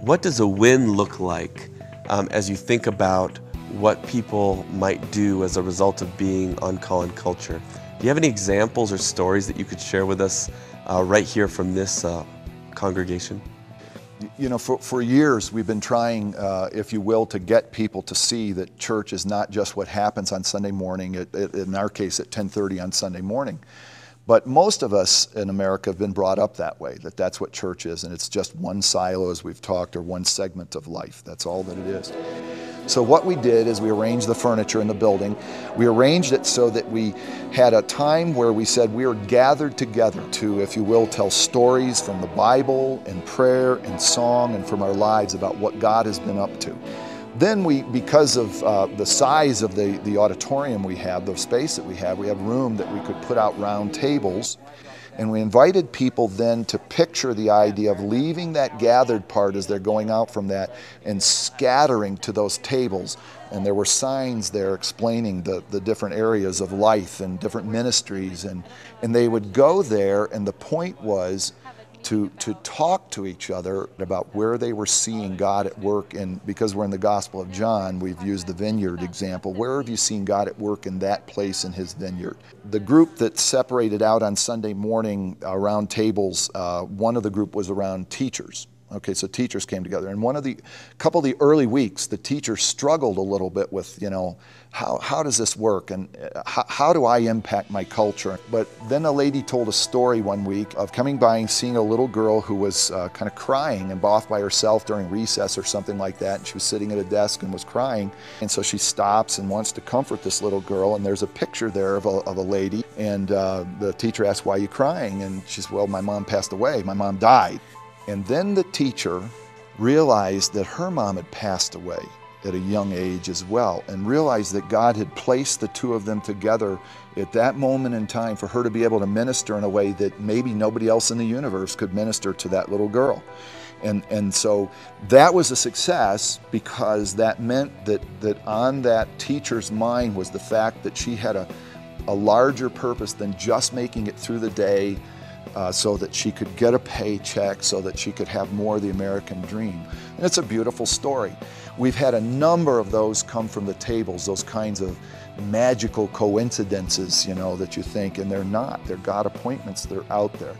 What does a win look like as you think about what people might do as a result of being on Call and Culture? Do you have any examples or stories that you could share with us right here from this congregation? You know, for years we've been trying, if you will, to get people to see that church is not just what happens on Sunday morning, in our case at 10:30 on Sunday morning. But most of us in America have been brought up that way, that that's what church is, and it's just one silo, as we've talked, or one segment of life. That's all that it is. So what we did is we arranged the furniture in the building. We arranged it so that we had a time where we said we are gathered together to, if you will, tell stories from the Bible and prayer and song and from our lives about what God has been up to. Then we, because of the size of the auditorium we have, the space that we have room that we could put out round tables. And we invited people then to picture the idea of leaving that gathered part as they're going out from that and scattering to those tables. And there were signs there explaining the different areas of life and different ministries. And they would go there, and the point was to talk to each other about where they were seeing God at work. And because we're in the Gospel of John, we've used the vineyard example. Where have you seen God at work in that place in his vineyard? The group that separated out on Sunday morning around tables, one of the group was around teachers. Okay, so teachers came together, and couple of the early weeks, the teachers struggled a little bit with, you know, how does this work, and how do I impact my culture? But then a lady told a story one week of coming by and seeing a little girl who was kind of crying and off by herself during recess or something like that, and she was sitting at a desk and was crying, and so she stops and wants to comfort this little girl, and there's a picture there of a lady, and the teacher asked, "Why are you crying?" And she said, "Well, my mom passed away. My mom died." And then the teacher realized that her mom had passed away at a young age as well, and realized that God had placed the two of them together at that moment in time for her to be able to minister in a way that maybe nobody else in the universe could minister to that little girl. And so that was a success, because that meant that on that teacher's mind was the fact that she had a larger purpose than just making it through the day, so that she could get a paycheck, so that she could have more of the American dream. And it's a beautiful story. We've had a number of those come from the tables, those kinds of magical coincidences, you know, that you think, and they're not. They're God appointments. They're out there.